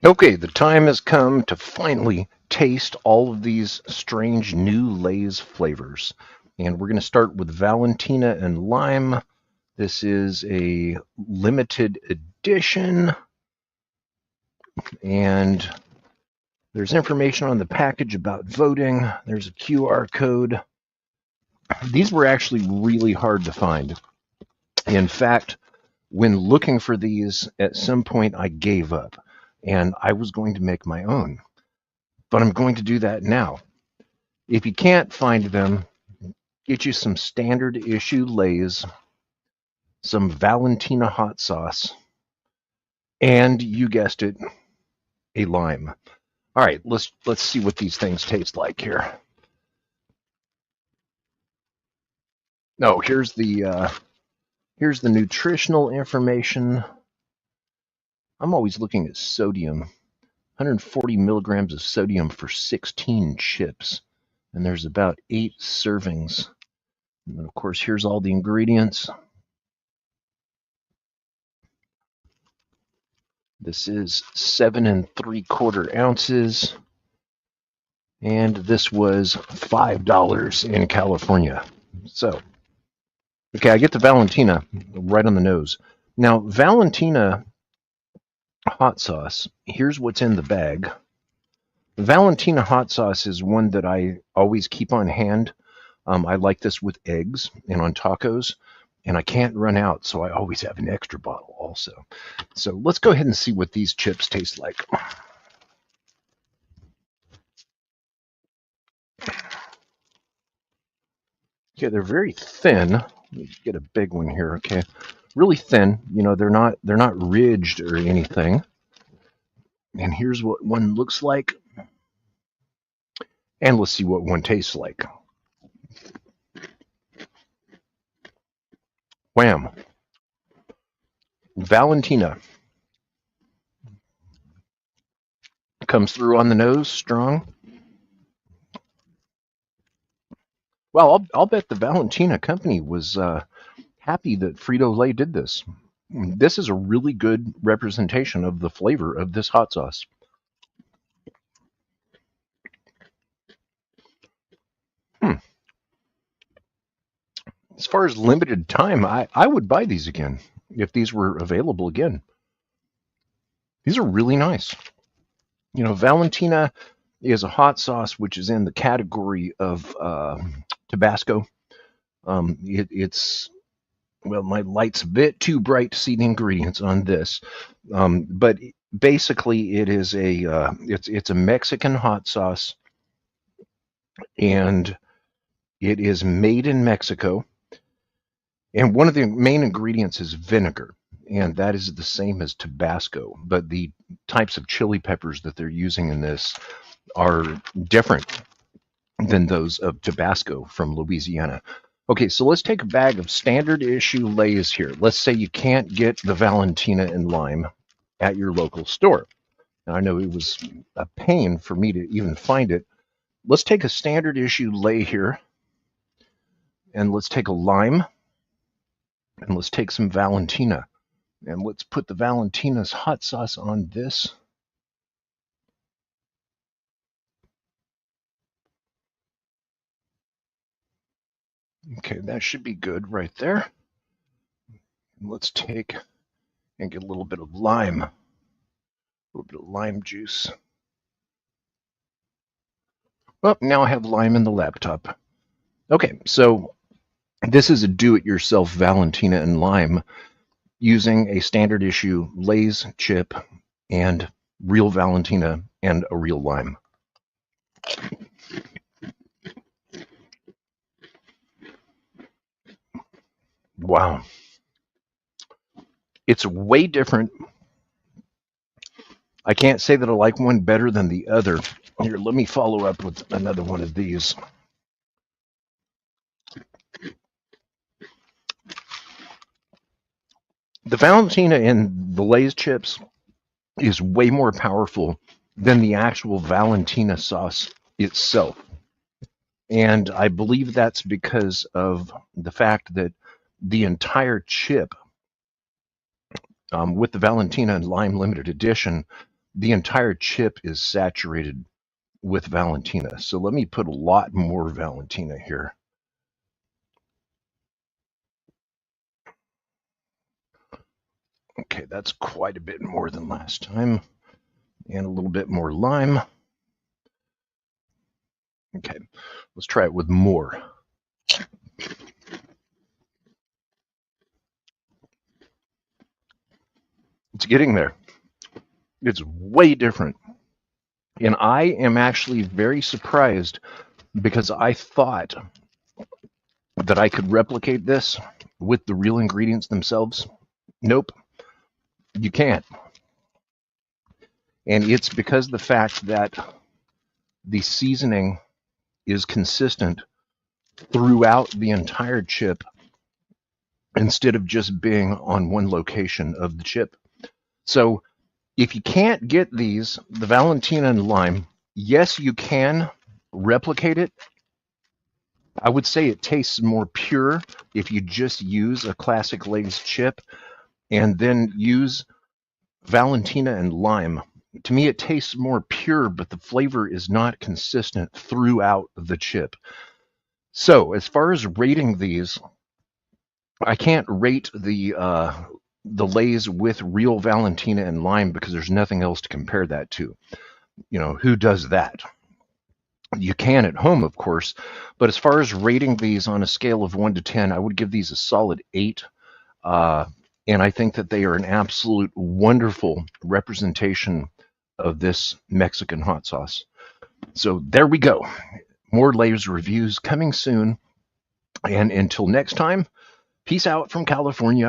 Okay, the time has come to finally taste all of these strange new Lay's flavors. And we're going to start with Valentina and lime. This is a limited edition, and there's information on the package about voting. There's a QR code. These were actually really hard to find. In fact, when looking for these, at some point I gave up and I was going to make my own. But I'm going to do that now. If you can't find them, get you some standard issue Lay's, some Valentina hot sauce, and you guessed it, a lime. All right, let's see what these things taste like here. No, here's the nutritional information. I'm always looking at sodium. 140 milligrams of sodium for 16 chips, and there's about 8 servings. And then, of course, here's all the ingredients. This is 7 3/4 ounces, and this was $5 in California. So, okay, I get the Valentina right on the nose. Now, Valentina hot sauce, here's what's in the bag. Valentina hot sauce is one that I always keep on hand. I like this with eggs and on tacos, and I can't run out, so I always have an extra bottle also. So let's go ahead and see what these chips taste like. Okay, they're very thin. Let me get a big one here. Okay, really thin. You know, they're not ridged or anything. And here's what one looks like. And let's see what one tastes like. Wham! Valentina comes through on the nose strong. Well, I'll bet the Valentina company was happy that Frito-Lay did this. This is a really good representation of the flavor of this hot sauce. Hmm. As far as limited time, I would buy these again if these were available again. These are really nice. You know, Valentina is a hot sauce which is in the category of Tabasco. It's well, my light's a bit too bright to see the ingredients on this, but basically it is it's a Mexican hot sauce, and it is made in Mexico. And one of the main ingredients is vinegar, and that is the same as Tabasco, but the types of chili peppers that they're using in this are different than those of Tabasco from Louisiana. Okay, so let's take a bag of standard issue Lay's here. Let's say you can't get the Valentina and lime at your local store. Now, I know it was a pain for me to even find it. Let's take a standard issue Lay here, and let's take a lime, and let's take some Valentina. And let's put the Valentina's hot sauce on this. Okay, that should be good right there. Let's take and get a little bit of lime, a little bit of lime juice. Well, now I have lime in the laptop. Okay, so this is a do-it-yourself Valentina and lime using a standard issue Lay's chip and real Valentina and a real lime. Wow. It's way different. I can't say that I like one better than the other. Here, let me follow up with another one of these. The Valentina in the Lay's chips is way more powerful than the actual Valentina sauce itself. And I believe that's because of the fact that the entire chip with the Valentina and Lime Limited Edition the entire chip is saturated with Valentina. So let me put a lot more Valentina here. Okay, that's quite a bit more than last time. And a little bit more lime. Okay, let's try it with more. It's getting there. It's way different. And I am actually very surprised because I thought that I could replicate this with the real ingredients themselves. Nope, you can't. And it's because of the fact that the seasoning is consistent throughout the entire chip instead of just being on one location of the chip. So if you can't get these, the Valentina and lime, yes, you can replicate it. I would say it tastes more pure if you just use a classic Lay's chip and then use Valentina and lime. To me, it tastes more pure, but the flavor is not consistent throughout the chip. So, as far as rating these, I can't rate the Lay's with real Valentina and lime because there's nothing else to compare that to. You know, who does that? You can at home, of course, but as far as rating these on a scale of 1 to 10, I would give these a solid 8. And I think that they are an absolute wonderful representation of this Mexican hot sauce. So there we go. More Lay's reviews coming soon. And until next time, peace out from California.